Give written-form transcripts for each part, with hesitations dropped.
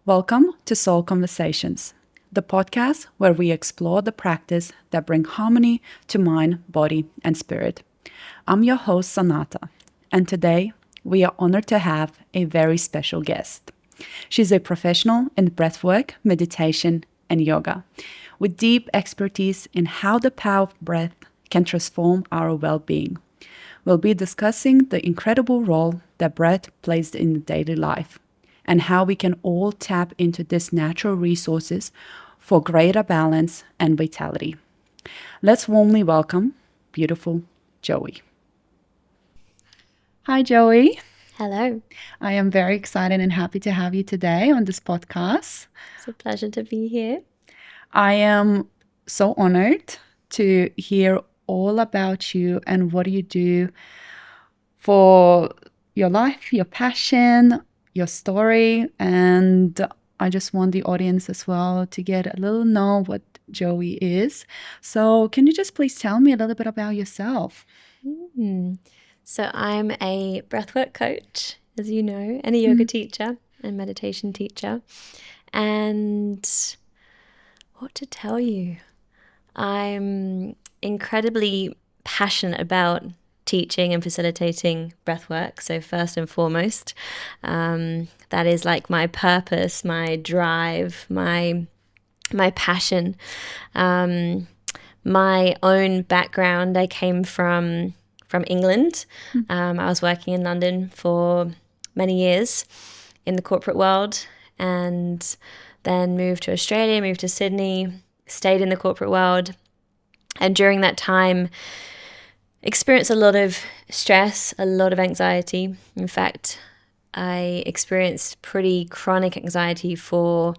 Welcome to Soul Conversations, the podcast where we explore the practice that bring harmony to mind, body, and spirit. I'm your host, Sanata, and today we are honored to have a very special guest. She's a professional in breathwork, meditation, and yoga, with deep expertise in how the power of breath can transform our well-being. We'll be discussing the incredible role that breath plays in daily life and how we can all tap into these natural resources for greater balance and vitality. Let's warmly welcome beautiful Joey. Hi, Joey. Hello. I am very excited and happy to have you today on this podcast. It's a pleasure to be here. I am so honored to hear all about you and what you do for your life, your passion, your story. And I just want the audience as well to get a little know what Joey is. So can you just please tell me a little bit about yourself? So I'm a breathwork coach, as you know, and a yoga teacher and meditation teacher. And what to tell you? I'm incredibly passionate about teaching and facilitating breathwork. So first and foremost, that is like my purpose, my drive, my passion. My own background, I came from England. I was working in London for many years in the corporate world, and then moved to Australia, moved to Sydney, stayed in the corporate world, and during that time experienced a lot of stress, a lot of anxiety. In fact, I experienced pretty chronic anxiety for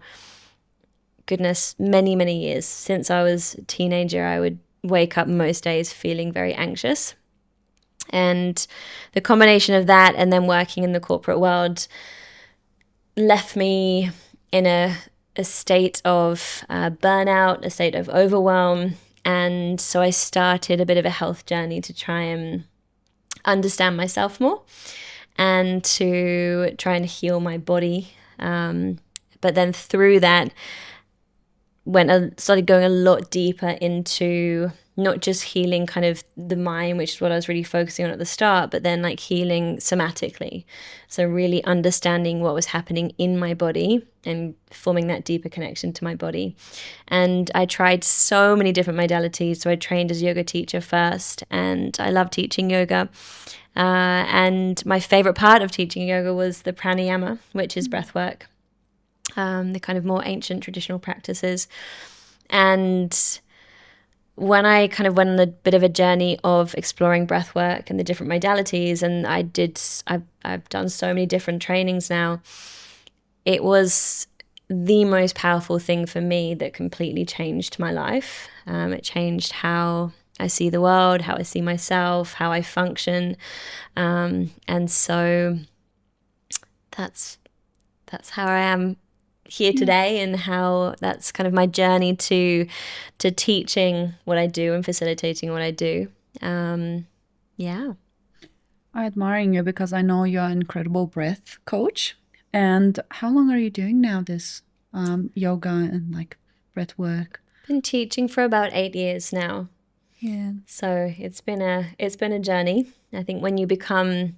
goodness, many years. Since I was a teenager, I would wake up most days feeling very anxious. And the combination of that and then working in the corporate world left me in a state of burnout, a state of overwhelm. And so I started a bit of a health journey to try and understand myself more and to try and heal my body. But then through that, started going a lot deeper into not just healing kind of the mind, which is what I was really focusing on at the start, but then like healing somatically. So really understanding what was happening in my body and forming that deeper connection to my body. And I tried so many different modalities. So I trained as a yoga teacher first, and I love teaching yoga. And my favorite part of teaching yoga was the pranayama, which is breath work. The kind of more ancient traditional practices. And when I kind of went on a bit of a journey of exploring breath work and the different modalities, and I've done so many different trainings now, it was the most powerful thing for me that completely changed my life. It changed how I see the world, how I see myself, how I function. And so that's how I am here today, and how that's kind of my journey to teaching what I do and facilitating what I do. Yeah. I admire you because I know you're an incredible breath coach. And how long are you doing now this yoga and like breath work? Been teaching for about 8 years now. Yeah. So it's been a journey. I think when you become,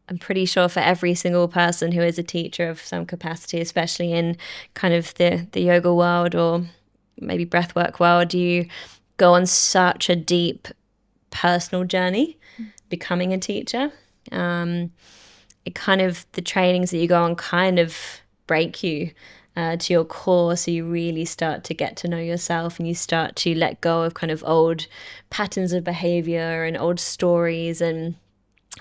I'm pretty sure for every single person who is a teacher of some capacity, especially in kind of the yoga world or maybe breathwork world, you go on such a deep personal journey becoming a teacher. It kind of, the trainings that you go on kind of break you to your core, so you really start to get to know yourself, and you start to let go of kind of old patterns of behavior and old stories. And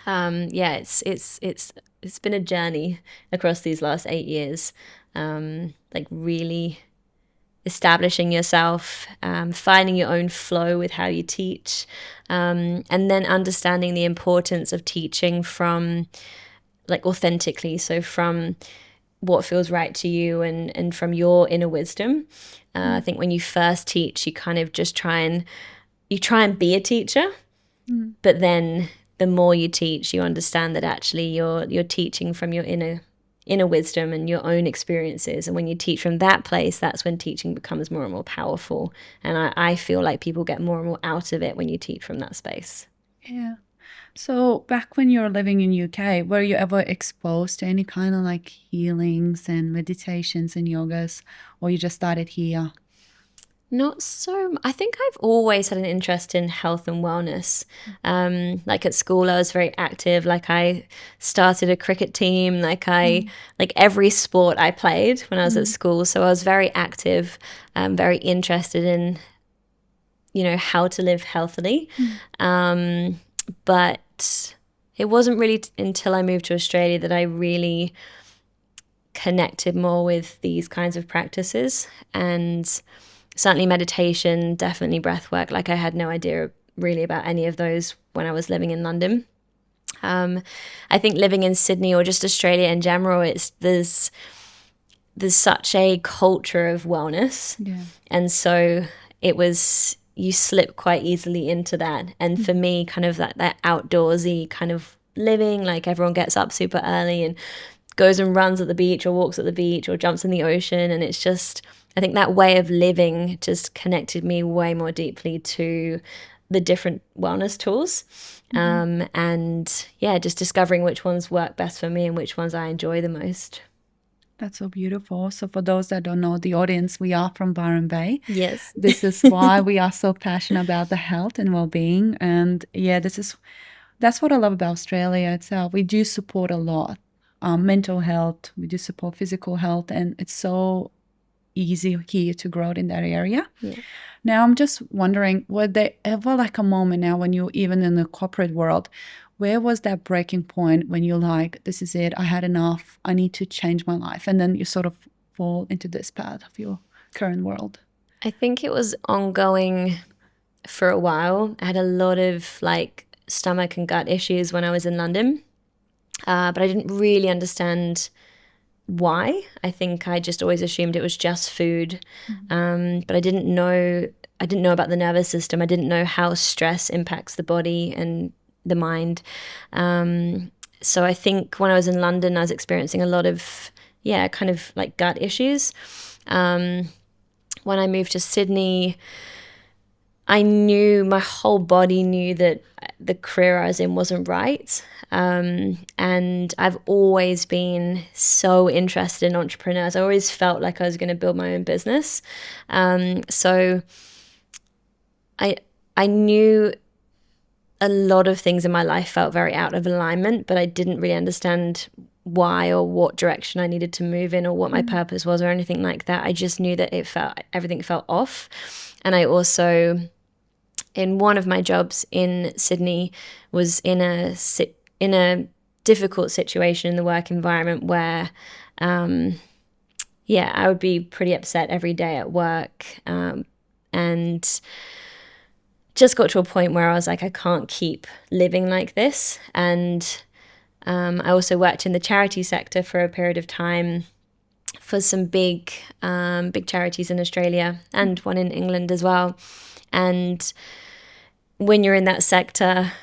it's been a journey across these last 8 years, like really establishing yourself, finding your own flow with how you teach, and then understanding the importance of teaching from like authentically, so from what feels right to you and from your inner wisdom. I think when you first teach, you kind of just try and be a teacher, but then the more you teach, you understand that actually you're teaching from your inner inner wisdom and your own experiences. And when you teach from that place, that's when teaching becomes more and more powerful. And I feel like people get more and more out of it when you teach from that space. Yeah. So back when you were living in UK, were you ever exposed to any kind of like healings and meditations and yogas, or you just started here? Not so. I think I've always had an interest in health and wellness. Like at school, I was very active. Like I started a cricket team. Like every sport I played when I was at school. So I was very active, very interested in, how to live healthily. But it wasn't really until I moved to Australia that I really connected more with these kinds of practices, and certainly meditation, definitely breathwork. Like I had no idea really about any of those when I was living in London. I think living in Sydney or just Australia in general, there's such a culture of wellness, and so you slip quite easily into that. And for me, kind of that outdoorsy kind of living, like everyone gets up super early and goes and runs at the beach or walks at the beach or jumps in the ocean, and it's just, I think that way of living just connected me way more deeply to the different wellness tools. And just discovering which ones work best for me and which ones I enjoy the most. That's so beautiful. So for those that don't know, the audience, we are from Byron Bay. Yes. This is why we are so passionate about the health and well-being. And that's what I love about Australia itself. We do support a lot. Mental health, we do support physical health, and it's so easy here to grow in that area. Now I'm just wondering, was there ever like a moment now when you're even in the corporate world, where was that breaking point when you're like, this is it, I had enough, I need to change my life, and then you sort of fall into this path of your current world? I think it was ongoing for a while. I had a lot of like stomach and gut issues when I was in London, but I didn't really understand why. I think I just always assumed it was just food, but I didn't know about the nervous system. I didn't know how stress impacts the body and the mind. So I think when I was in London, I was experiencing a lot of kind of like gut issues. When I moved to Sydney, I knew, my whole body knew that the career I was in wasn't right. And I've always been so interested in entrepreneurs. I always felt like I was going to build my own business. So I knew a lot of things in my life felt very out of alignment, but I didn't really understand why or what direction I needed to move in or what my purpose was or anything like that. I just knew that everything felt off. And I also, in one of my jobs in Sydney, was in a difficult situation in the work environment where, I would be pretty upset every day at work, and just got to a point where I was like, I can't keep living like this. And I also worked in the charity sector for a period of time for some big charities in Australia and one in England as well. And when you're in that sector,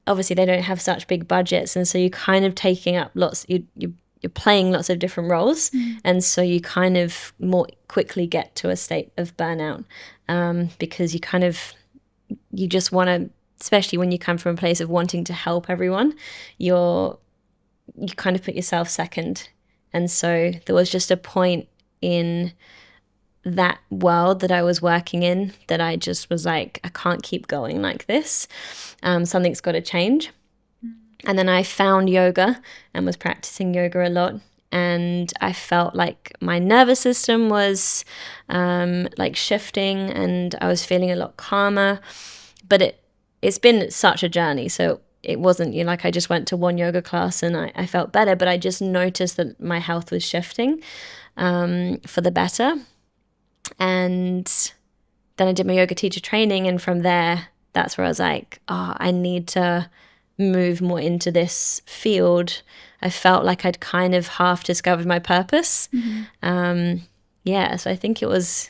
obviously they don't have such big budgets, and so you're kind of taking up you're playing lots of different roles, and so you kind of more quickly get to a state of burnout, because you just want to, especially when you come from a place of wanting to help everyone, you kind of put yourself second. And so there was just a point in that world that I was working in that I just was like, I can't keep going like this. Something's got to change. And then I found yoga and was practicing yoga a lot. And I felt like my nervous system was like shifting, and I was feeling a lot calmer. But it's been such a journey. So it wasn't like I just went to one yoga class and I felt better, but I just noticed that my health was shifting for the better. And then I did my yoga teacher training, and from there, that's where I was like, I need to move more into this field. I felt like I'd kind of half discovered my purpose. So I think it was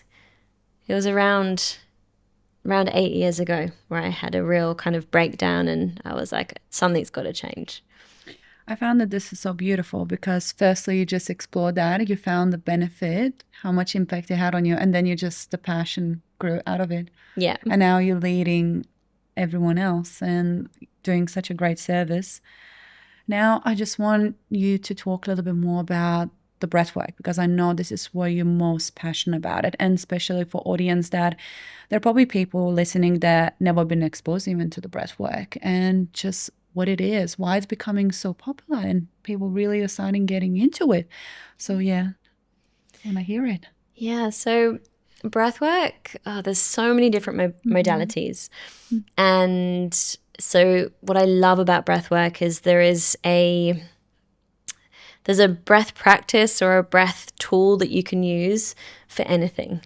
around 8 years ago where I had a real kind of breakdown, and I was like, something's got to change. I found that this is so beautiful because firstly, you just explored that, you found the benefit, how much impact it had on you, and then the passion grew out of it. Yeah. And now you're leading everyone else and doing such a great service. Now, I just want you to talk a little bit more about the breath work because I know this is where you're most passionate about it, and especially for audience that there are probably people listening that never been exposed even to the breath work and just what it is, why it's becoming so popular, and people really are starting getting into it. So yeah, I want to hear it. Yeah. So breathwork, there's so many different modalities. And so what I love about breathwork is there's a breath practice or a breath tool that you can use for anything.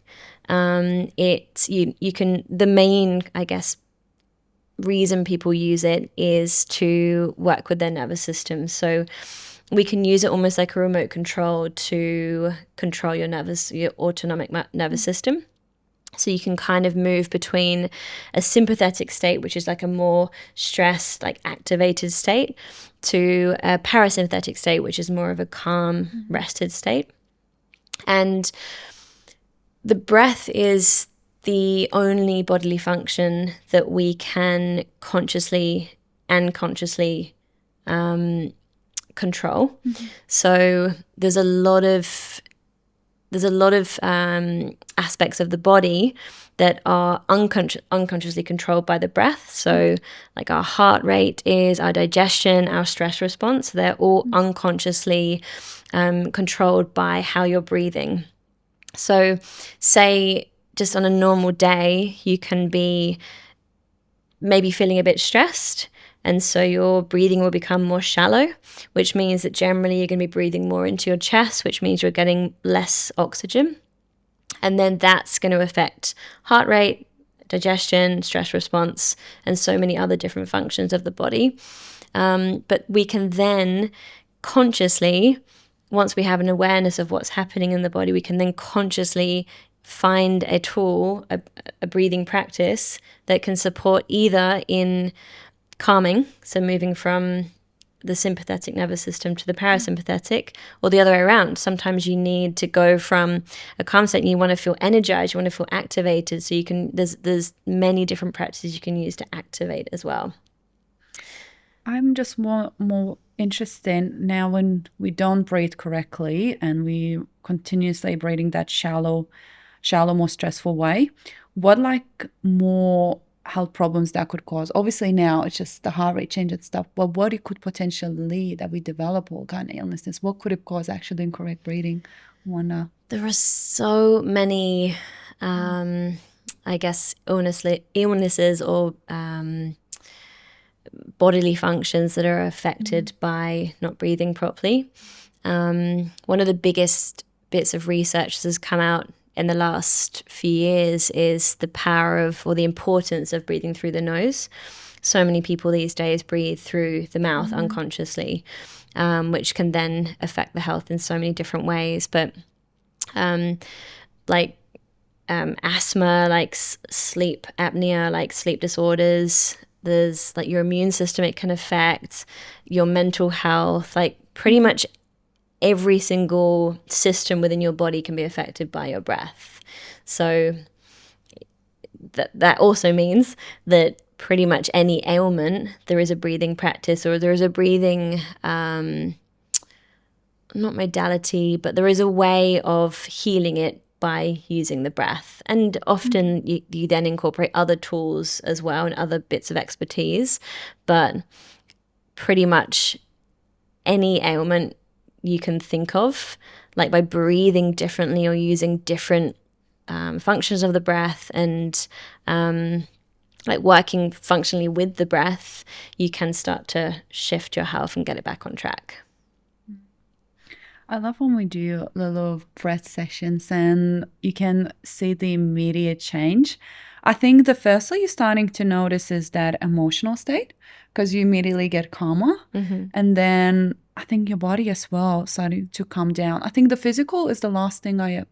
You can, the main, I guess, reason people use it is to work with their nervous system. So we can use it almost like a remote control to control your autonomic nervous system. So you can kind of move between a sympathetic state, which is like a more stressed, like activated state, to a parasympathetic state, which is more of a calm, rested state. And the breath is the only bodily function that we can consciously and unconsciously control. So there's a lot of aspects of the body that are unconsciously controlled by the breath. So like our heart rate is, our digestion, our stress response, they're all unconsciously controlled by how you're breathing. So say just on a normal day, you can be maybe feeling a bit stressed, and so your breathing will become more shallow, which means that generally you're going to be breathing more into your chest, which means you're getting less oxygen. And then that's going to affect heart rate, digestion, stress response, and so many other different functions of the body. But we can then consciously, once we have an awareness of what's happening in the body, we can then consciously find a tool, a breathing practice that can support either in calming, so moving from the sympathetic nervous system to the parasympathetic, or the other way around. Sometimes you need to go from a calm state and you want to feel energized, you want to feel activated. So you can, there's many different practices you can use to activate as well. I'm just more interested now when we don't breathe correctly and we continuously breathing that shallow, more stressful way. What like more health problems that could cause? Obviously now it's just the heart rate change and stuff, but what it could potentially lead that we develop all kind of illnesses? What could it cause actually incorrect breathing? Wonder. There are so many, I guess, illnesses or bodily functions that are affected by not breathing properly. One of the biggest bits of research that has come out in the last few years is the power of, or the importance of, breathing through the nose. So many people these days breathe through the mouth unconsciously, which can then affect the health in so many different ways. But asthma, like sleep apnea, like sleep disorders, there's like your immune system, it can affect your mental health, like pretty much every single system within your body can be affected by your breath. So that also means that pretty much any ailment, there is a breathing practice, or there is a breathing, not modality, but there is a way of healing it by using the breath. And often you then incorporate other tools as well and other bits of expertise. But pretty much any ailment you can think of, like by breathing differently or using different functions of the breath and like working functionally with the breath, you can start to shift your health and get it back on track. I love when we do little breath sessions and you can see the immediate change. I think the firstly you're starting to notice is that emotional state because you immediately get calmer. And then I think your body as well starting to calm down. I think the physical is the last thing I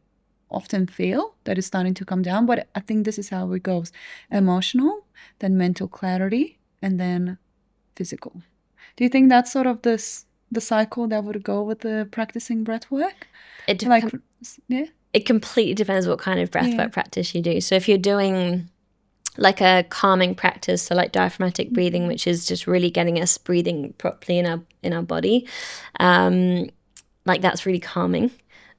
often feel that is starting to come down, but I think this is how it goes. Emotional, then mental clarity, and then physical. Do you think that's sort of this the cycle that would go with the practicing breath work? It Like, yeah. It completely depends what kind of breathwork Yeah. practice you do. So if you're doing like a calming practice, so like diaphragmatic breathing, which is just really getting us breathing properly in our body, like that's really calming.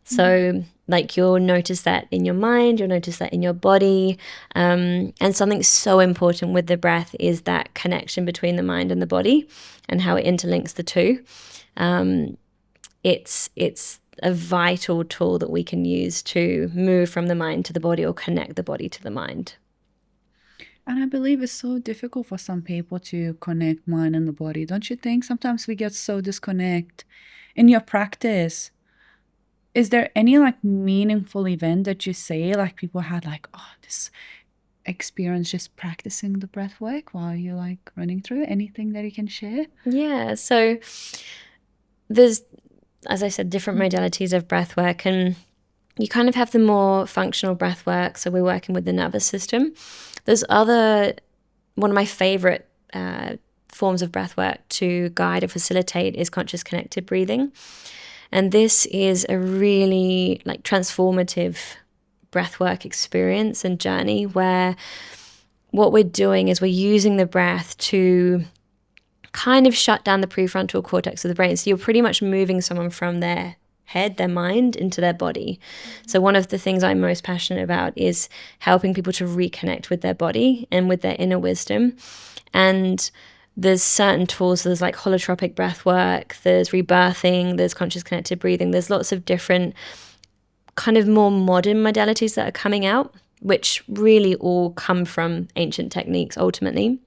So like you'll notice that in your mind, you'll notice that in your body. And something so important with the breath is that connection between the mind and the body and how it interlinks the two. It's a vital tool that we can use to move from the mind to the body or connect the body to the mind. And I believe it's so difficult for some people to connect mind and the body. Don't you think? Sometimes we get so disconnect. In your practice, is there any like meaningful event that you say like people had like, oh, this experience just practicing the breath work while you're like running through? Anything that you can share? Yeah. So there's, as I said, different modalities of breath work, and you kind of have the more functional breath work. So we're working with the nervous system. There's one of my favorite forms of breath work to guide or facilitate is conscious connected breathing. And this is a really like transformative breathwork experience and journey where what we're doing is we're using the breath to kind of shut down the prefrontal cortex of the brain. So you're pretty much moving someone from their head, their mind, into their body. So one of the things I'm most passionate about is helping people to reconnect with their body and with their inner wisdom. And there's certain tools, there's like holotropic breath work, there's rebirthing, there's conscious connected breathing, there's lots of different kind of more modern modalities that are coming out, which really all come from ancient techniques ultimately.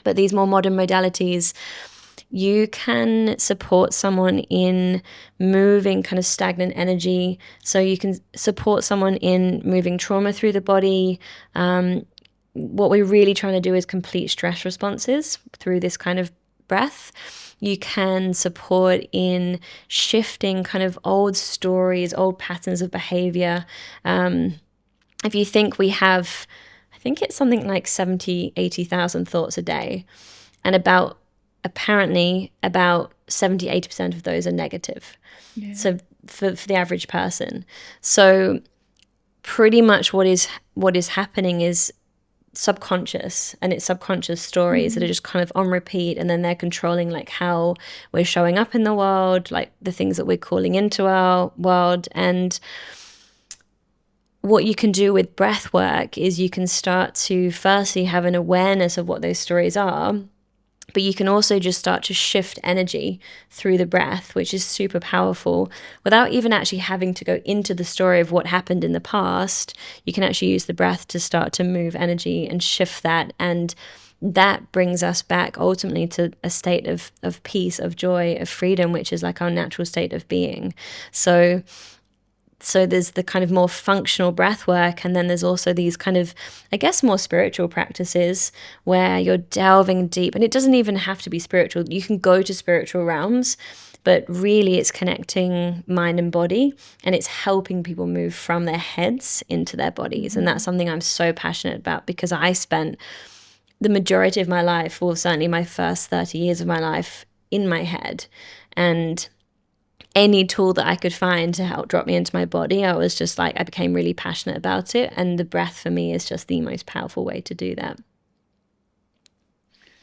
But these more modern modalities, you can support someone in moving kind of stagnant energy. So you can support someone in moving trauma through the body. What we're really trying to do is complete stress responses through this kind of breath. You can support in shifting kind of old stories, old patterns of behavior. If you think we have, I think it's something like 70, 80,000 thoughts a day. And apparently about 70, 80% of those are negative. Yeah. So for the average person. So pretty much what is happening is subconscious, and it's subconscious stories that are just kind of on repeat, and then they're controlling like how we're showing up in the world, like the things that we're calling into our world. And what you can do with breath work is you can start to firstly have an awareness of what those stories are, but you can also just start to shift energy through the breath, which is super powerful. Without even actually having to go into the story of what happened in the past, you can actually use the breath to start to move energy and shift that. And that brings us back ultimately to a state of peace, of joy, of freedom, which is like our natural state of being. So there's the kind of more functional breath work, and then there's also these kind of, I guess, more spiritual practices where you're delving deep. And it doesn't even have to be spiritual. You can go to spiritual realms, but really it's connecting mind and body, and it's helping people move from their heads into their bodies. And that's something I'm so passionate about, because I spent the majority of my life, or certainly my first 30 years of my life, in my head. And any tool that I could find to help drop me into my body, I was just like, I became really passionate about it. And the breath for me is just the most powerful way to do that.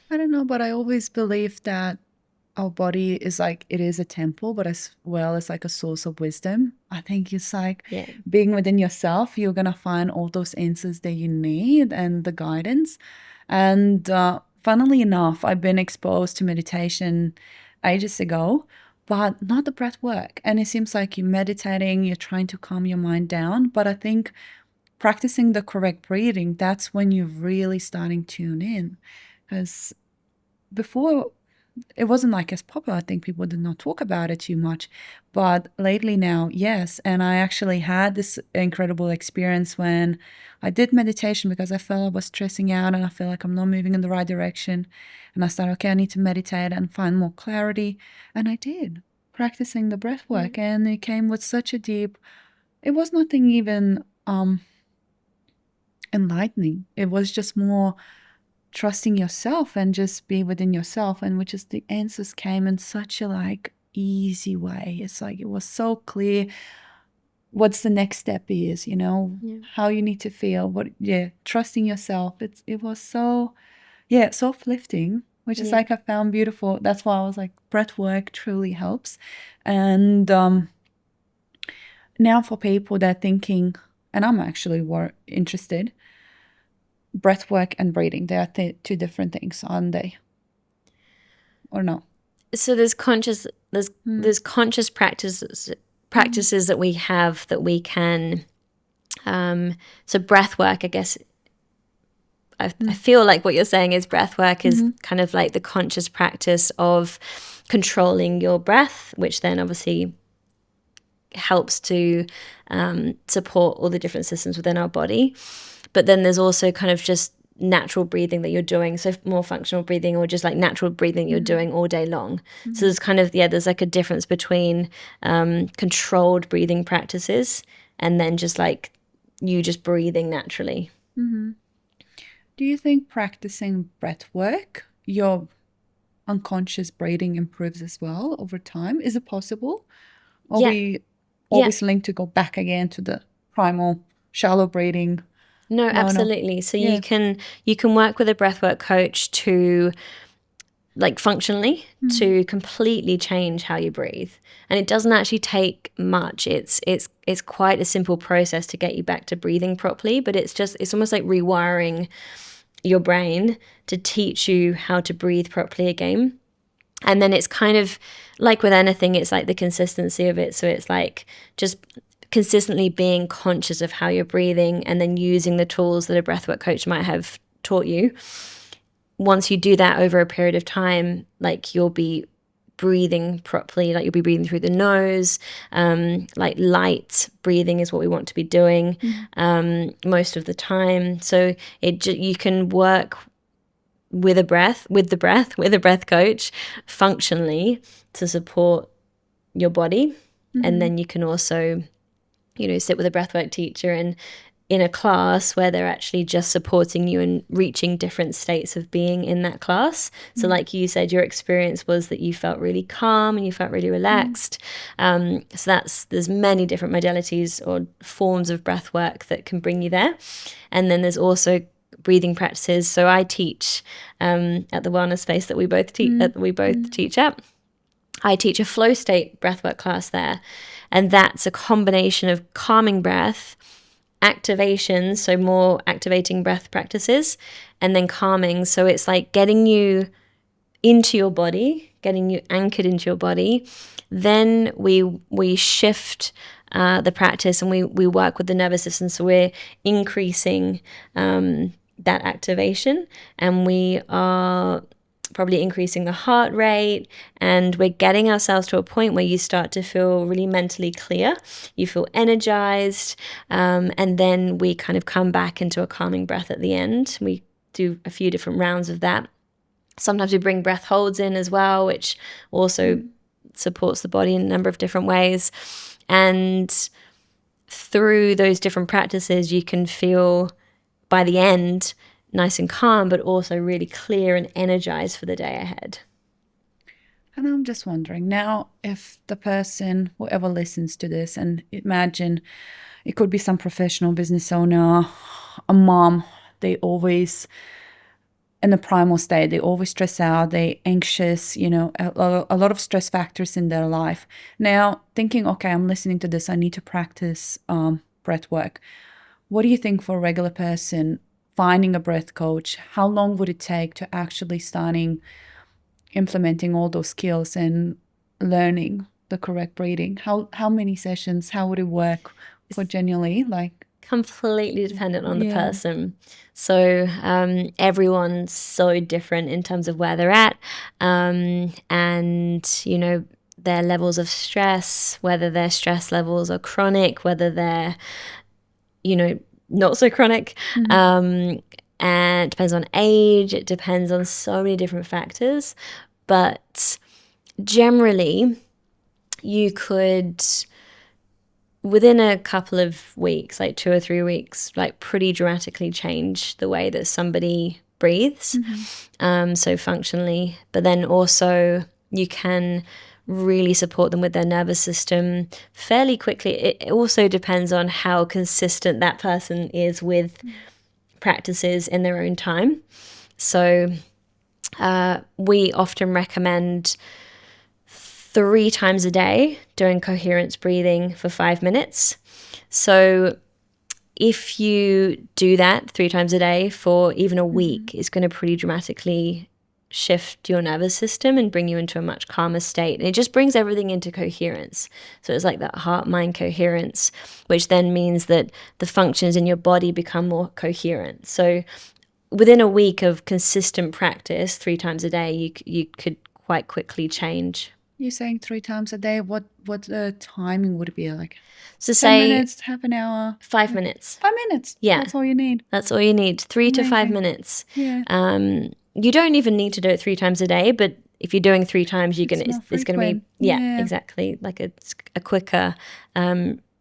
I don't know, but I always believe that our body is like, it is a temple, but as well as like a source of wisdom. I think it's like being within yourself, you're going to find all those answers that you need and the guidance. And funnily enough, I've been exposed to meditation ages ago, but not the breath work. And it seems like you're meditating, you're trying to calm your mind down. But I think practicing the correct breathing, that's when you're really starting to tune in. Because before, it wasn't like as popular. I think people did not talk about it too much. But lately now, yes. And I actually had this incredible experience when I did meditation, because I felt I was stressing out and I feel like I'm not moving in the right direction. And I started, okay, I need to meditate and find more clarity. And I did, practicing the breath work. And it came with such a deep, it was nothing even enlightening. It was just more trusting yourself and just be within yourself, and which is the answers came in such a like easy way. It's like it was so clear what's the next step is, how you need to feel, trusting yourself. It was so uplifting, which is like I found beautiful. That's why I was like, breath work truly helps. And now for people that are thinking, and I'm actually interested, breath work and breathing, they are two different things, aren't they? Or no? So there's conscious practices that we have that we can. So breath work, I guess. I feel like what you're saying is breath work is kind of like the conscious practice of controlling your breath, which then obviously helps to support all the different systems within our body. But then there's also kind of just natural breathing that you're doing, so more functional breathing or just like natural breathing you're doing all day long. So there's kind of there's like a difference between controlled breathing practices and then just like you just breathing naturally. Do you think practicing breath work, your unconscious breathing improves as well over time? Is it possible? Or we always linked to go back again to the primal shallow breathing? No, absolutely. So you can work with a breathwork coach to like functionally to completely change how you breathe. And it doesn't actually take much. It's quite a simple process to get you back to breathing properly, but it's almost like rewiring your brain to teach you how to breathe properly again. And then it's kind of like with anything, it's like the consistency of it. So it's like just consistently being conscious of how you're breathing and then using the tools that a breathwork coach might have taught you. Once you do that over a period of time, like you'll be breathing properly, like you'll be breathing through the nose, like light breathing is what we want to be doing most of the time. So you can work with a breath coach functionally to support your body. And then you can also sit with a breathwork teacher and in a class where they're actually just supporting you and reaching different states of being in that class. So like you said, your experience was that you felt really calm and you felt really relaxed. So there's many different modalities or forms of breath work that can bring you there. And then there's also breathing practices. So I teach at the wellness space that we both teach at. I teach a flow state breathwork class there. And that's a combination of calming breath, activation, so more activating breath practices, and then calming. So it's like getting you into your body, getting you anchored into your body. Then we shift the practice and we work with the nervous system. So we're increasing that activation, and we are probably increasing the heart rate, and we're getting ourselves to a point where you start to feel really mentally clear, you feel energized, and then we kind of come back into a calming breath at the end. We do a few different rounds of that. Sometimes we bring breath holds in as well, which also supports the body in a number of different ways. And through those different practices, you can feel by the end nice and calm, but also really clear and energized for the day ahead. And I'm just wondering now, if the person, whoever listens to this, and imagine it could be some professional business owner, a mom, they always, in the primal state, they always stress out, they anxious, a lot of stress factors in their life. Now thinking, okay, I'm listening to this, I need to practice breath work. What do you think for a regular person finding a breath coach? How long would it take to actually starting implementing all those skills and learning the correct breathing? How many sessions? How would it work for genuinely like? Completely dependent on the person. So everyone's so different in terms of where they're at, and their levels of stress, whether their stress levels are chronic, whether they're not so chronic. And it depends on age, it depends on so many different factors. But generally, you could, within a couple of weeks, like 2 or 3 weeks, like pretty dramatically change the way that somebody breathes, so functionally. But then also you can really support them with their nervous system fairly quickly. It also depends on how consistent that person is with practices in their own time. So we often recommend 3 times a day doing coherence breathing for 5 minutes. So if you do that 3 times a day for even a week, it's going to pretty dramatically shift your nervous system and bring you into a much calmer state. And it just brings everything into coherence. So it's like that heart-mind coherence, which then means that the functions in your body become more coherent. So within a week of consistent practice, 3 times a day, you could quite quickly change. You're saying 3 times a day. What timing would it be like? So 10 say minutes, half an hour, 5 minutes. 5 minutes. Yeah. That's all you need. That's all you need. 3 to 5 Amazing. minutes. Yeah. You don't even need to do it 3 times a day, but if you're doing 3 times, it's going to be frequent. exactly, like a quicker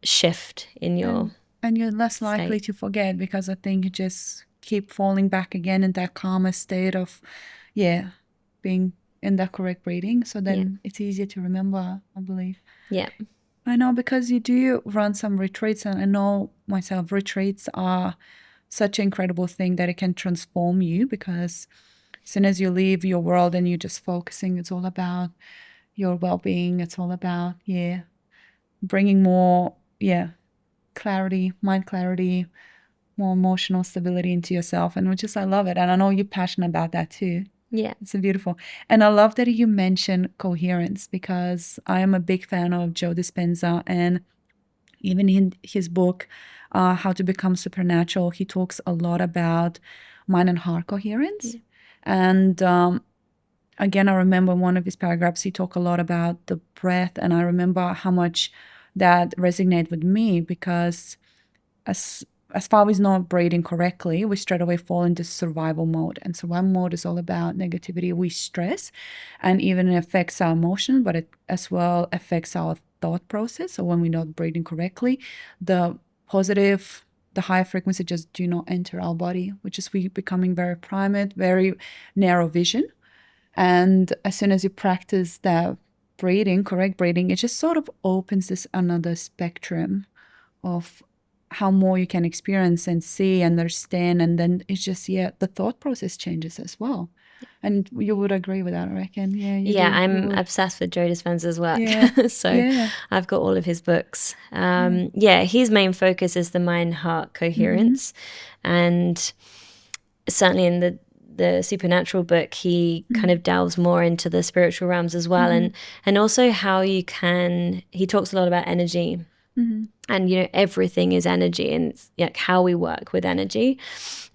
shift in your and you're less likely to forget, because I think you just keep falling back again in that calmer state of being in that correct breathing. So then it's easier to remember, I believe. Yeah. I know, because you do run some retreats, and I know myself, retreats are such an incredible thing that it can transform you, because as soon as you leave your world and you're just focusing, it's all about your well-being. It's all about, bringing more, clarity, mind clarity, more emotional stability into yourself. And I love it. And I know you're passionate about that too. Yeah. It's beautiful. And I love that you mentioned coherence, because I am a big fan of Joe Dispenza, and even in his book, How to Become Supernatural, he talks a lot about mind and heart coherence. Yeah. And again, I remember one of his paragraphs, he talked a lot about the breath, and I remember how much that resonated with me, because as far as not breathing correctly, we straight away fall into survival mode. And survival mode is all about negativity. We stress, and even it affects our emotion, but it as well affects our thought process. So when we're not breathing correctly, the positive, the higher frequency just do not enter our body, which is we becoming very primate, very narrow vision. And as soon as you practice that breathing, correct breathing, it just sort of opens this another spectrum of how more you can experience and see and understand. And then it's just, the thought process changes as well. And you would agree with that, I reckon. I'm obsessed with Joe Dispenza's work. I've got all of his books. His main focus is the mind-heart coherence. And certainly in the Supernatural book, he kind of delves more into the spiritual realms as well. And also how he talks a lot about energy. And, everything is energy, and it's like how we work with energy,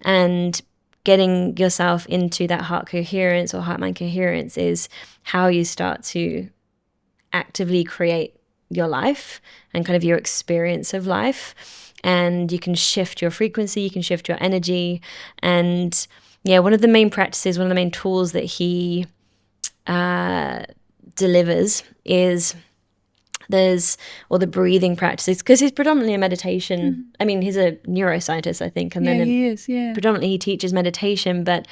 and getting yourself into that heart coherence or heart-mind coherence is how you start to actively create your life and kind of your experience of life. And you can shift your frequency, you can shift your energy. And one of the main practices, one of the main tools that he delivers is the breathing practices, because he's predominantly a meditation. I mean, he's a neuroscientist, I think, and then he is. Predominantly he teaches meditation, but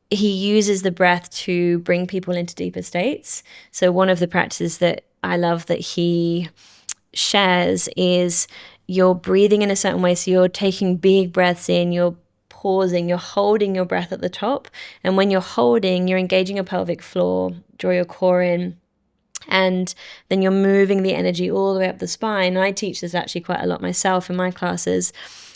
he uses the breath to bring people into deeper states. So one of the practices that I love that he shares is you're breathing in a certain way. So you're taking big breaths in, you're pausing, you're holding your breath at the top, and when you're holding, you're engaging your pelvic floor, draw your core in. And then you're moving the energy all the way up the spine. I teach this actually quite a lot myself in my classes,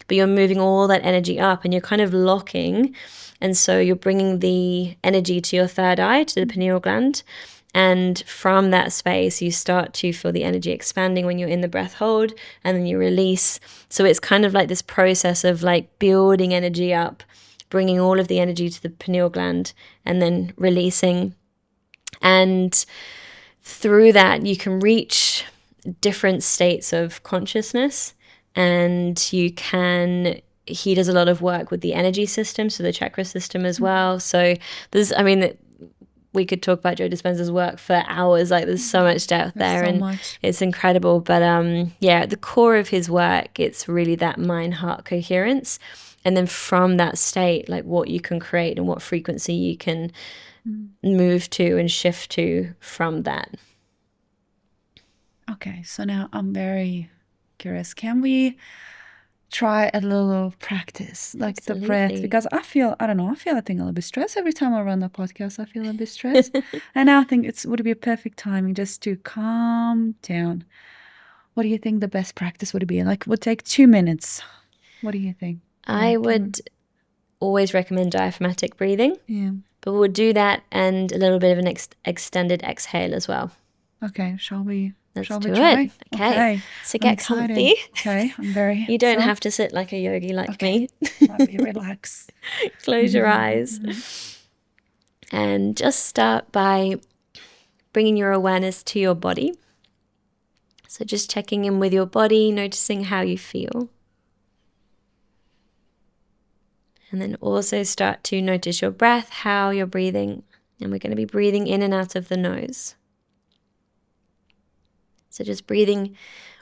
but you're moving all that energy up and you're kind of locking. And so you're bringing the energy to your third eye, to the pineal gland. And from that space, you start to feel the energy expanding when you're in the breath hold, and then you release. So it's kind of like this process of like building energy up, bringing all of the energy to the pineal gland, and then releasing. And through that, you can reach different states of consciousness, and he does a lot of work with the energy system, so the chakra system as well. So we could talk about Joe Dispenza's work for hours. Like there's so much depth there, and it's incredible. But at the core of his work, it's really that mind-heart coherence. And then from that state, like what you can create and what frequency you can move to and shift to from that. Okay, so now I'm very curious. Can we try a little practice, like the breath? Absolutely. Because I feel, I don't know, I think a little bit stressed every time I run the podcast. I feel a bit stressed. And I think it would be a perfect timing just to calm down. What do you think the best practice would be? Like, would take 2 minutes. What do you think? I would always recommend diaphragmatic breathing, Yeah. but we'll do that and a little bit of an extended exhale as well. Okay, shall we Let's try? do it. Okay. So I'm get excited. comfy. Okay, I'm very. You don't have to sit like a yogi like me. I'll be relaxed. Close your eyes. And just start by bringing your awareness to your body. So just checking in with your body, noticing how you feel. And then also start to notice your breath, how you're breathing. And we're going to be breathing in and out of the nose. So just breathing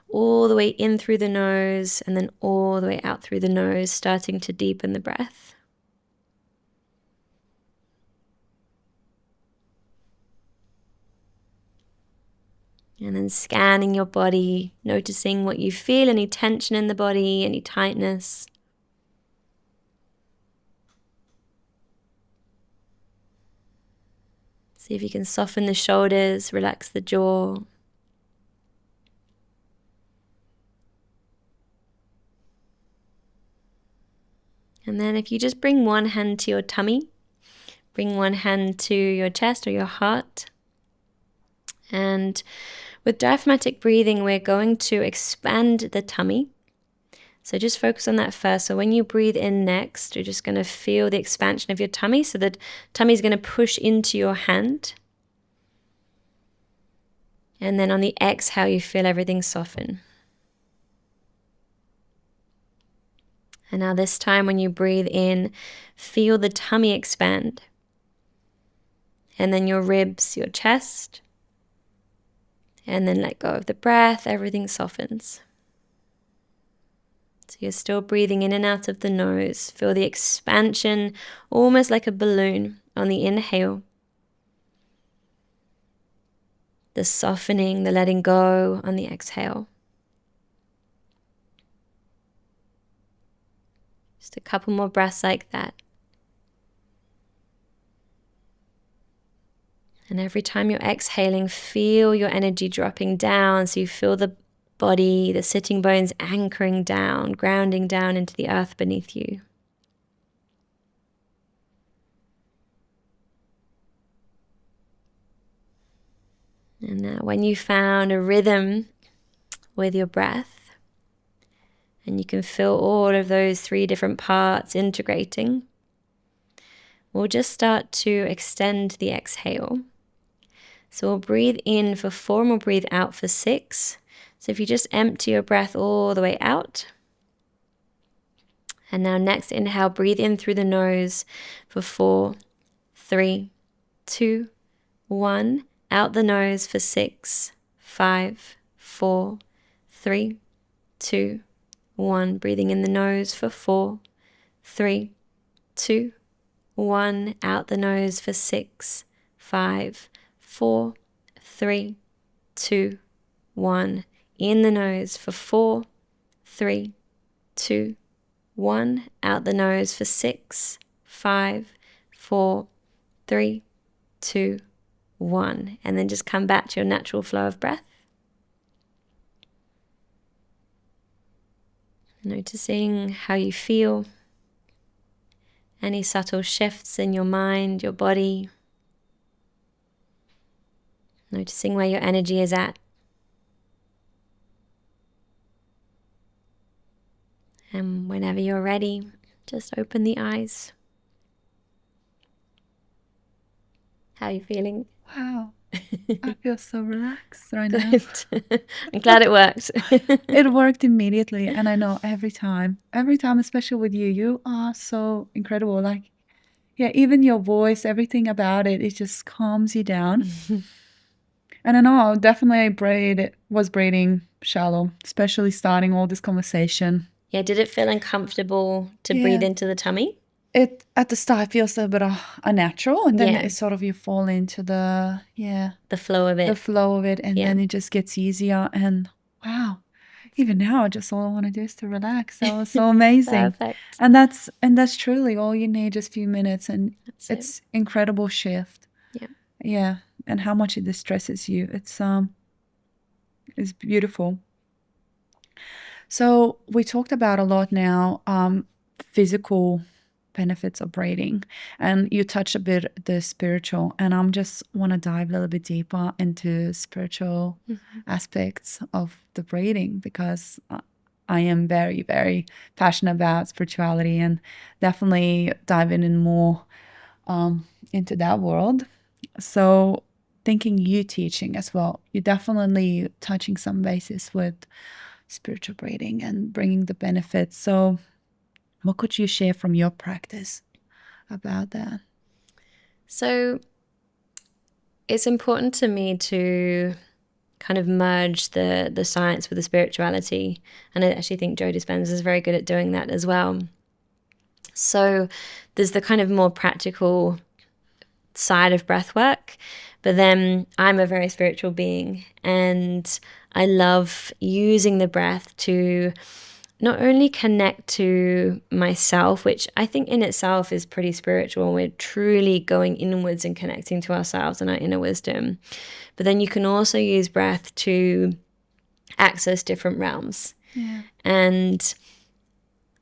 all the way in through the nose and then all the way out through the nose, starting to deepen the breath. And then scanning your body, noticing what you feel, any tension in the body, any tightness. See if you can soften the shoulders, relax the jaw. And then if you just bring one hand to your tummy, bring one hand to your chest or your heart. And with diaphragmatic breathing, we're going to expand the tummy. So just focus on that first. So when you breathe in next, you're just going to feel the expansion of your tummy. So the tummy is going to push into your hand. And then on the exhale, you feel everything soften. And now this time when you breathe in, feel the tummy expand. And then your ribs, your chest. And then let go of the breath, everything softens. So you're still breathing in and out of the nose. Feel the expansion, almost like a balloon on the inhale. The softening, the letting go on the exhale. Just a couple more breaths like that. And every time you're exhaling, feel your energy dropping down. So you feel the body, the sitting bones anchoring down, grounding down into the earth beneath you. And now when you found a rhythm with your breath, and you can feel all of those 3 different parts integrating, we'll just start to extend the exhale. So we'll breathe in for 4 and we'll breathe out for 6. So if you just empty your breath all the way out. And now next inhale, breathe in through the nose for 4, 3, 2, 1. Out the nose for 6, 5, 4, 3, 2, 1. Breathing in the nose for 4, 3, 2, 1. Out the nose for 6, 5, 4, 3, 2, 1. In the nose for 4, 3, 2, 1. Out the nose for 6, 5, 4, 3, 2, 1. And then just come back to your natural flow of breath. Noticing how you feel. Any subtle shifts in your mind, your body. Noticing where your energy is at. And whenever you're ready, just open the eyes. How are you feeling? Wow. I feel so relaxed right now. Good. I'm glad it worked. It worked immediately. And I know every time, especially with you, you are so incredible. Like, yeah, even your voice, everything about it, it just calms you down. And I know definitely I was breathing shallow, especially starting all this conversation. Yeah, did it feel uncomfortable to Yeah. breathe into the tummy? it at the start feels a bit unnatural, and then Yeah. it sort of you fall into the flow of it. flow of it, and Yeah. then it just gets easier. And wow, even now, just all I want to do is to relax. That was so amazing. Perfect. And that's truly all you need, just a few minutes, and That's it's incredible shift. Yeah. Yeah, and how much it distresses you. It's beautiful. So we talked about a lot now, physical benefits of breathing, and you touched a bit the spiritual, and I'm just want to dive a little bit deeper into spiritual aspects of the breathing, because I am very, very passionate about spirituality, and definitely diving in more into that world. So thinking you teaching as well, you're definitely touching some bases with spiritual breathing and bringing the benefits. So what could you share from your practice about that? So it's important to me to kind of merge the science with the spirituality. And I actually think Joe Dispenza is very good at doing that as well. So there's the kind of more practical side of breath work, but then I'm a very spiritual being, and I love using the breath to not only connect to myself, which I think in itself is pretty spiritual. We're truly going inwards and connecting to ourselves and our inner wisdom. But then you can also use breath to access different realms. Yeah. And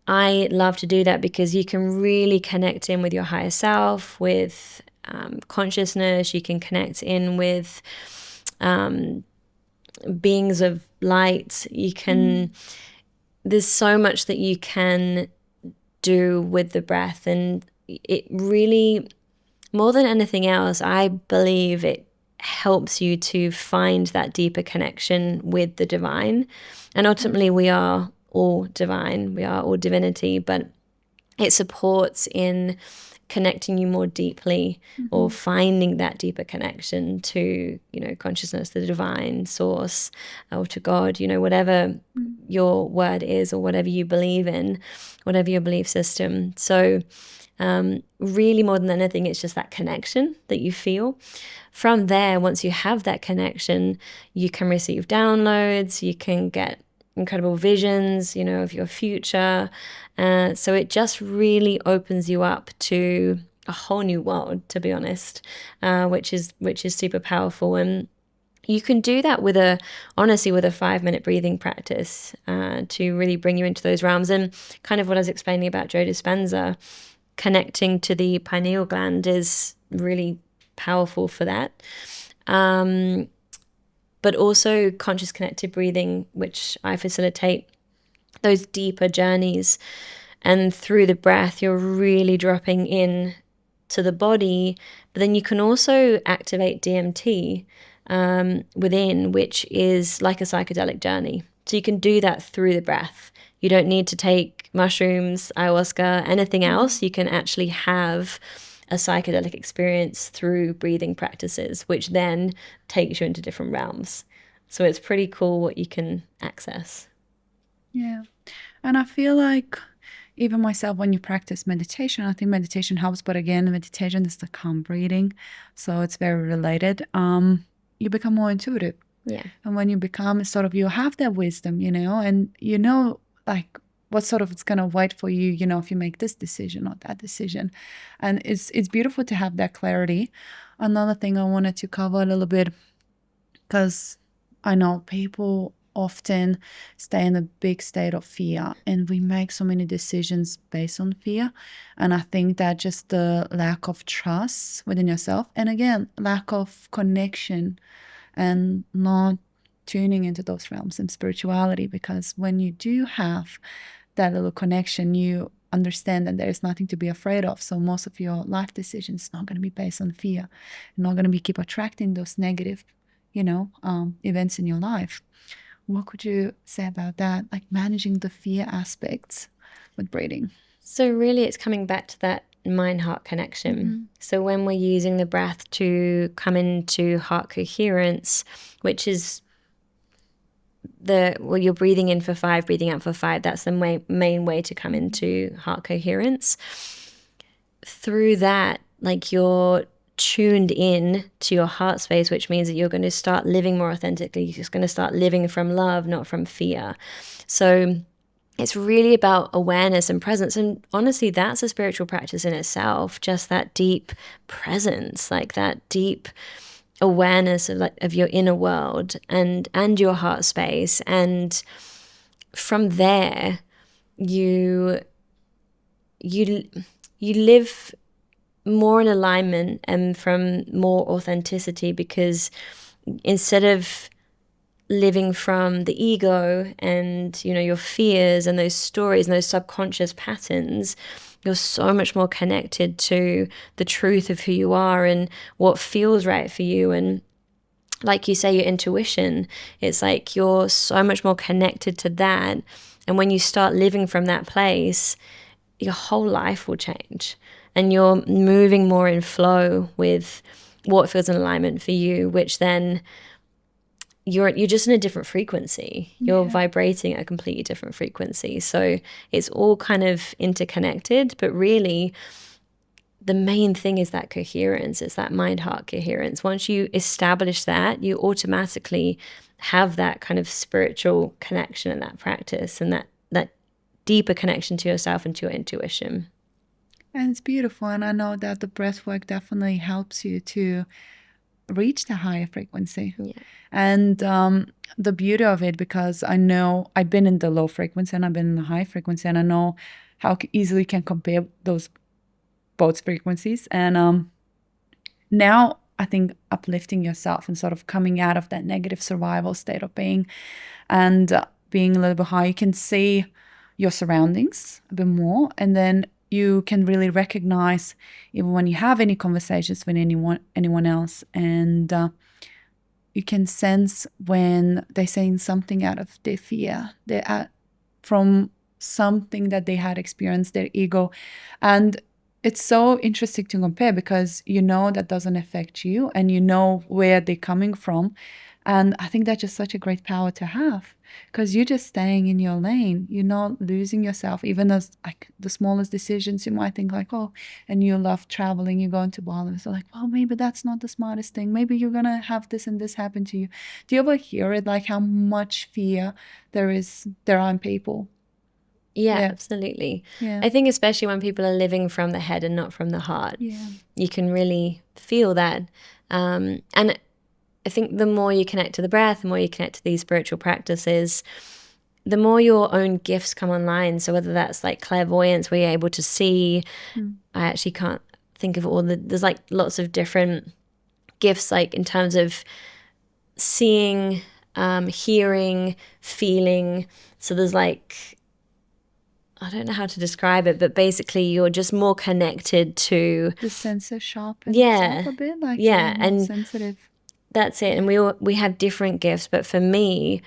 I love to do that because you can really connect in with your higher self, with consciousness. You can connect in with beings of light. You can... There's so much that you can do with the breath, and it really, more than anything else, I believe it helps you to find that deeper connection with the divine. And ultimately, we are all divine, we are all divinity, but it supports in connecting you more deeply, or finding that deeper connection to, consciousness, the divine source, or to God, whatever your word is, or whatever you believe in, whatever your belief system. So really, more than anything, it's just that connection that you feel. From there, once you have that connection, you can receive downloads, you can get incredible visions, of your future. So it just really opens you up to a whole new world, to be honest, which is super powerful. And you can do that with a 5-minute breathing practice to really bring you into those realms. And kind of what I was explaining about Joe Dispenza, connecting to the pineal gland is really powerful for that. But also conscious connected breathing, which I facilitate those deeper journeys. And through the breath, you're really dropping in to the body. But then you can also activate DMT within, which is like a psychedelic journey. So you can do that through the breath. You don't need to take mushrooms, ayahuasca, anything else. You can actually have a psychedelic experience through breathing practices, which then takes you into different realms. So it's pretty cool what you can access. Yeah. And I feel like even myself, when you practice meditation, I think meditation helps, but again, meditation is the calm breathing, so it's very related. You become more intuitive. Yeah. And when you become you have that wisdom, and like what sort of it's going to wait for you, if you make this decision or that decision. And it's beautiful to have that clarity. Another thing I wanted to cover a little bit, because I know people often stay in a big state of fear, and we make so many decisions based on fear. And I think that just the lack of trust within yourself, and again, lack of connection and not tuning into those realms in spirituality, because when you do have that little connection, you understand that there is nothing to be afraid of. So most of your life decisions not going to be based on fear. You're not going to be keep attracting those negative, events in your life. What could you say about that? Like managing the fear aspects with breathing. So really it's coming back to that mind-heart connection. So when we're using the breath to come into heart coherence, which is you're breathing in for 5, breathing out for 5. That's the main way to come into heart coherence. through that, like you're tuned in to your heart space, which means that you're going to start living more authentically. You're just going to start living from love, not from fear. So it's really about awareness and presence. And honestly, that's a spiritual practice in itself, just that deep presence, like that deep awareness of your inner world and your heart space. And from there, you live more in alignment and from more authenticity, because instead of living from the ego and, you know, your fears and those stories and those subconscious patterns, you're so much more connected to the truth of who you are and what feels right for you. And like you say, your intuition, it's like you're so much more connected to that. And when you start living from that place, your whole life will change. And you're moving more in flow with what feels in alignment for you, which then you're just in a different frequency. You're vibrating at a completely different frequency. So it's all kind of interconnected, but really the main thing is that coherence. It's that mind-heart coherence. Once you establish that, you automatically have that kind of spiritual connection in that practice, and that deeper connection to yourself and to your intuition. And it's beautiful. And I know that the breath work definitely helps you to reach the higher frequency. Yeah. And the beauty of it, because I know I've been in the low frequency and I've been in the high frequency, and I know how easily can compare those both frequencies. And now I think uplifting yourself and sort of coming out of that negative survival state of being, and being a little bit high, you can see your surroundings a bit more, and then you can really recognize even when you have any conversations with anyone else, and you can sense when they're saying something out of their fear, they're from something that they had experienced, their ego. And it's so interesting to compare, because you know that doesn't affect you and you know where they're coming from. And I think that's just such a great power to have, because you're just staying in your lane. You're not losing yourself, even as like the smallest decisions you might think like, oh, and you love traveling, you're going to Bali. So like, well, maybe that's not the smartest thing. Maybe you're going to have this and this happen to you. Do you ever hear it, like how much fear there are in people? Yeah, absolutely. Yeah. I think especially when people are living from the head and not from the heart, you can really feel that. And I think the more you connect to the breath, the more you connect to these spiritual practices, the more your own gifts come online. So whether that's like clairvoyance, where you're able to see, I actually can't think of there's like lots of different gifts, like in terms of seeing, hearing, feeling. So there's like, I don't know how to describe it, but basically you're just more connected to the senses sharpen a bit, like and sensitive. That's it. And we have different gifts, but for me,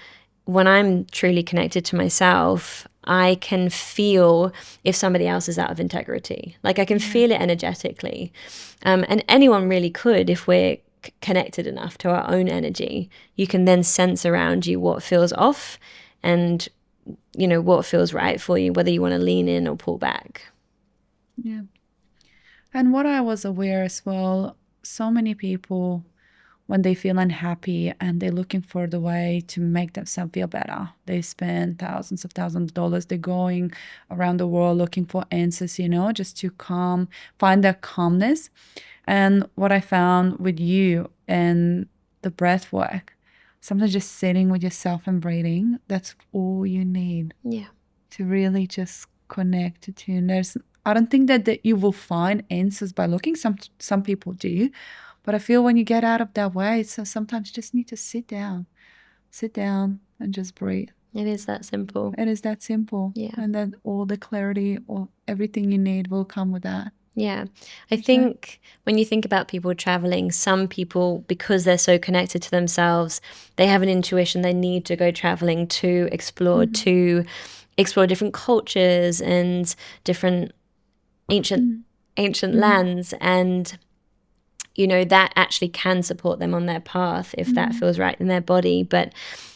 when I'm truly connected to myself, I can feel if somebody else is out of integrity. Like I can feel it energetically. And anyone really could, if we're connected enough to our own energy. You can then sense around you what feels off and, you know, what feels right for you, whether you want to lean in or pull back. Yeah. And what I was aware as well, so many people, when they feel unhappy and they're looking for the way to make themselves feel better, they spend thousands of dollars. They're going around the world looking for answers, you know, just to find that calmness. And what I found with you and the breath work, sometimes just sitting with yourself and breathing, that's all you need. Yeah. To really just connect, to tune. I don't think that you will find answers by looking. Some people do. But I feel when you get out of that way, so sometimes you just need to sit down and just breathe. It is that simple. It is that simple. Yeah. And then all the clarity or everything you need will come with that. Yeah. I think when you think about people traveling, some people, because they're so connected to themselves, they have an intuition they need to go traveling to explore, different cultures and different ancient lands. And that actually can support them on their path if that feels right in their body. But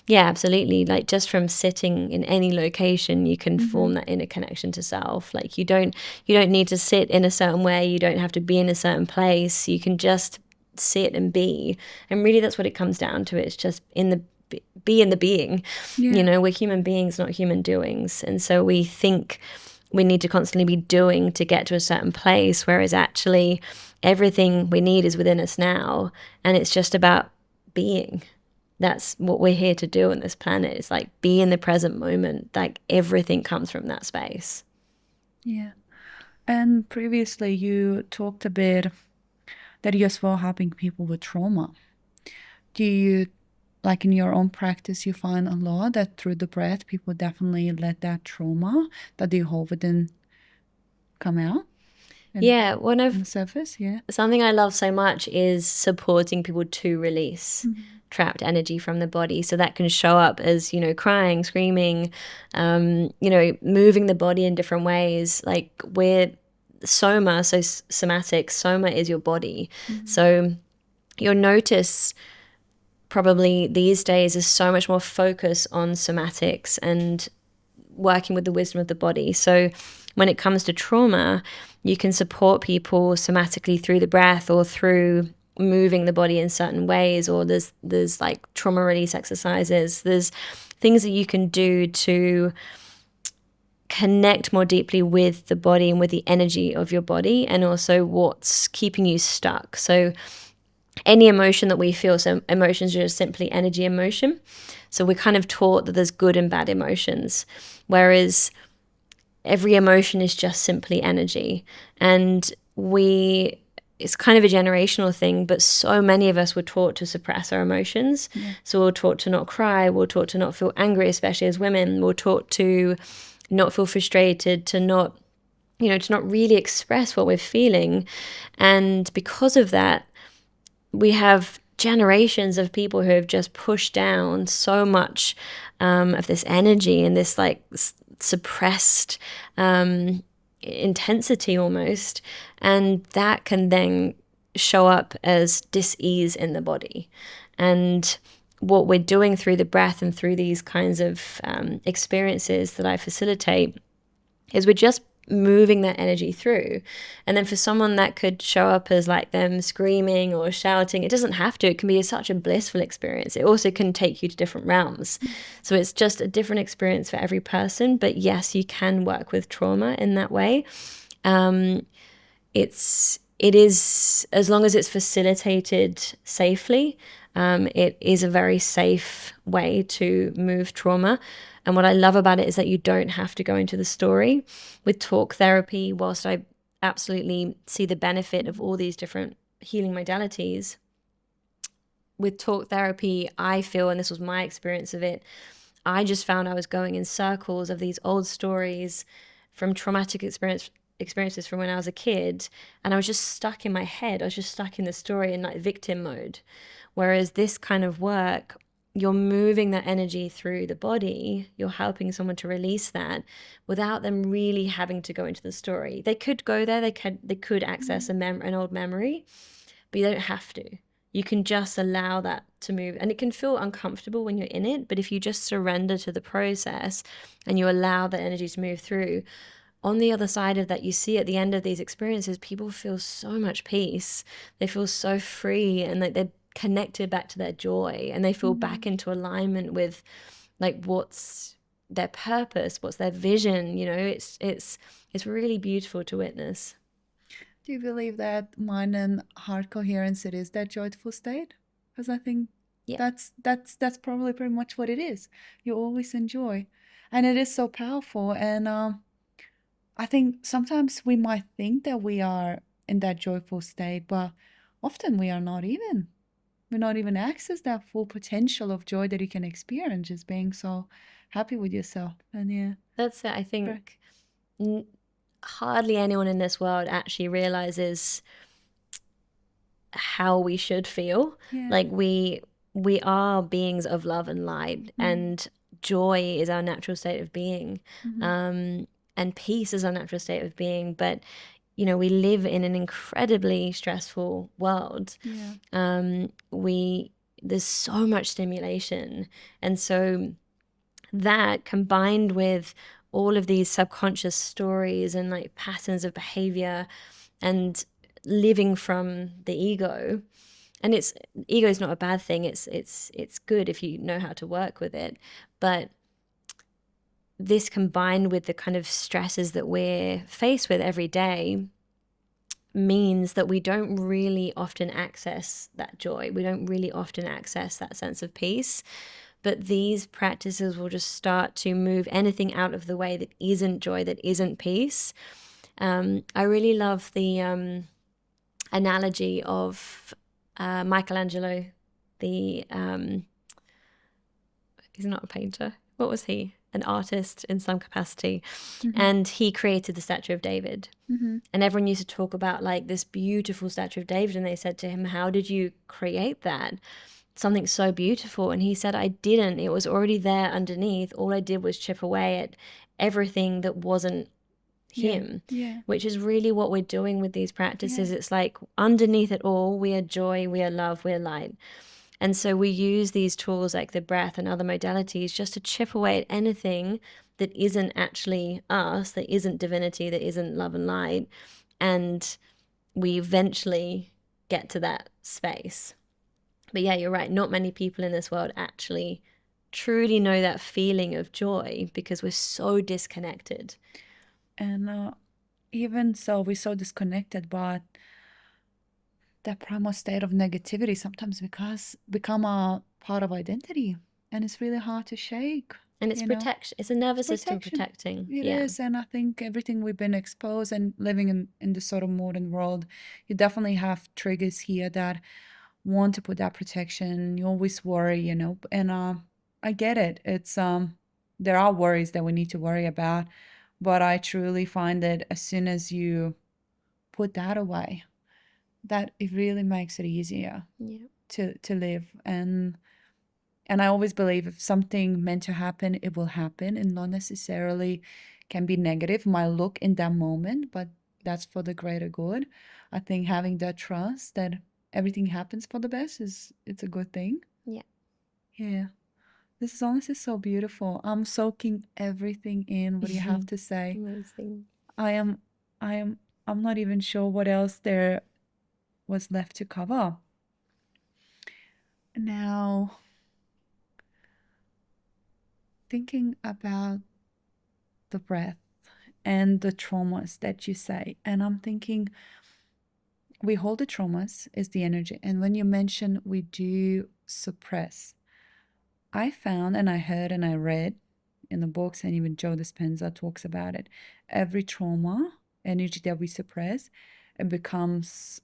yeah, absolutely. Like just from sitting in any location, you can form that inner connection to self. Like you don't need to sit in a certain way. You don't have to be in a certain place. You can just sit and be. And really that's what it comes down to. It's just be in the being. We're human beings, not human doings. And so we think we need to constantly be doing to get to a certain place, whereas actually everything we need is within us now, and it's just about being. That's what we're here to do on this planet. It's like be in the present moment. Like everything comes from that space. Yeah. And previously you talked a bit that you're as well helping people with trauma. Do you, like in your own practice, you find a lot that through the breath, people definitely let that trauma that they hold within come out? Yeah, on the surface, something I love so much is supporting people to release trapped energy from the body. So that can show up as, crying, screaming, moving the body in different ways. Like we're soma, so somatic, soma is your body. So you'll notice probably these days is so much more focus on somatics and working with the wisdom of the body. So when it comes to trauma, you can support people somatically through the breath or through moving the body in certain ways, or there's like trauma release exercises. There's things that you can do to connect more deeply with the body and with the energy of your body, and also what's keeping you stuck. So any emotion that we feel, so emotions are just simply energy in motion. So we're kind of taught that there's good and bad emotions, whereas every emotion is just simply energy. And it's kind of a generational thing, but so many of us were taught to suppress our emotions. So we're taught to not cry, we're taught to not feel angry, especially as women. We're taught to not feel frustrated, to not really express what we're feeling. And because of that, we have generations of people who have just pushed down so much of this energy and this like suppressed intensity almost, and that can then show up as dis-ease in the body. And what we're doing through the breath and through these kinds of experiences that I facilitate is we're just moving that energy through. And then for someone that could show up as like them screaming or shouting, it doesn't have to. It can be such a blissful experience. It also can take you to different realms. So it's just a different experience for every person. But yes, you can work with trauma in that way. It is, as long as it's facilitated safely, it is a very safe way to move trauma. And what I love about it is that you don't have to go into the story. With talk therapy, whilst I absolutely see the benefit of all these different healing modalities, with talk therapy, I feel, and this was my experience of it, I just found I was going in circles of these old stories from traumatic experiences from when I was a kid, and I was just stuck in my head. I was just stuck in the story in like victim mode. Whereas this kind of work, you're moving that energy through the body, you're helping someone to release that without them really having to go into the story. They could go there, they could access an old memory, but you don't have to. You can just allow that to move. And it can feel uncomfortable when you're in it, but if you just surrender to the process and you allow that energy to move through, on the other side of that, you see at the end of these experiences, people feel so much peace. They feel so free, and like they're connected back to their joy, and they feel back into alignment with like what's their purpose, what's their vision. It's really beautiful to witness. Do you believe that mind and heart coherence, it is that joyful state? Because I think that's probably pretty much what it is. You always enjoy, and it is so powerful. And I think sometimes we might think that we are in that joyful state, but often we are not even. We're not even access that full potential of joy that you can experience just being so happy with yourself. And that's it. I think hardly anyone in this world actually realizes how we should feel. Like we are beings of love and light, and joy is our natural state of being. And peace is our natural state of being. But you know, we live in an incredibly stressful world. Yeah. There's so much stimulation. And so that combined with all of these subconscious stories and like patterns of behavior and living from the ego, and ego is not a bad thing. It's good if you know how to work with it. But this combined with the kind of stresses that we're faced with every day means that we don't really often access that joy. We don't really often access that sense of peace. But these practices will just start to move anything out of the way that isn't joy, that isn't peace. I really love the analogy of Michelangelo. He's not a painter. What was he? An artist in some capacity. Mm-hmm. And he created the statue of David. Mm-hmm. And everyone used to talk about like this beautiful statue of David. And they said to him, how did you create that? Something so beautiful. And he said, I didn't. It was already there underneath. All I did was chip away at everything that wasn't him. Yeah. Which is really what we're doing with these practices. Yeah. It's like underneath it all, we are joy, we are love, we are light. And so we use these tools like the breath and other modalities just to chip away at anything that isn't actually us, that isn't divinity, that isn't love and light. And we eventually get to that space. But yeah, you're right. Not many people in this world actually truly know that feeling of joy because we're so disconnected. And even so, we're so disconnected, but that primal state of negativity sometimes become a part of identity, and it's really hard to shake. And it's protection. It's a nervous system protecting. It is. And I think everything we've been exposed and living in this sort of modern world, you definitely have triggers here that want to put that protection. You always worry, and I get it. It's there are worries that we need to worry about, but I truly find that as soon as you put that away, that it really makes it easier to live. And I always believe if something meant to happen, it will happen, and not necessarily can be negative, might look in that moment, but that's for the greater good. I think having that trust that everything happens for the best it's a good thing. Yeah. This is honestly so beautiful. I'm soaking everything in. What do you have to say? Amazing. I'm not even sure what else there was left to cover. Now, thinking about the breath and the traumas that you say, and I'm thinking we hold the traumas is the energy, and when you mention we do suppress, I found and I heard and I read in the books, and even Joe Dispenza talks about it, every trauma energy that we suppress, it becomes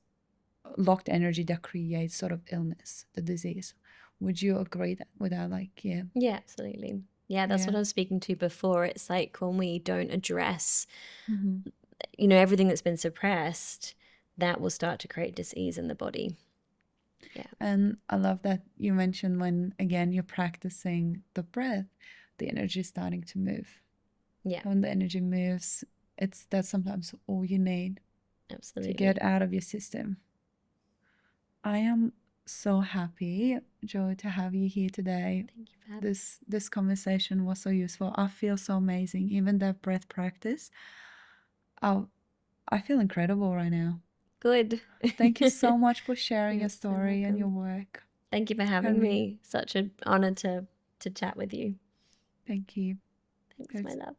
locked energy that creates sort of illness, the disease. Would you agree with that? Like, yeah. Yeah, absolutely. Yeah, that's what I was speaking to before. It's like when we don't address, everything that's been suppressed, that will start to create disease in the body. Yeah. And I love that you mentioned when, again, you're practicing the breath, the energy is starting to move. Yeah. When the energy moves, that's sometimes all you need. Absolutely. To get out of your system. I am so happy, Joe, to have you here today. Thank you for having me. This conversation was so useful. I feel so amazing. Even that breath practice, I feel incredible right now. Good. Thank you so much for sharing your story and your work. Thank you for having me. Such an honor to chat with you. Thank you. Thanks, my love.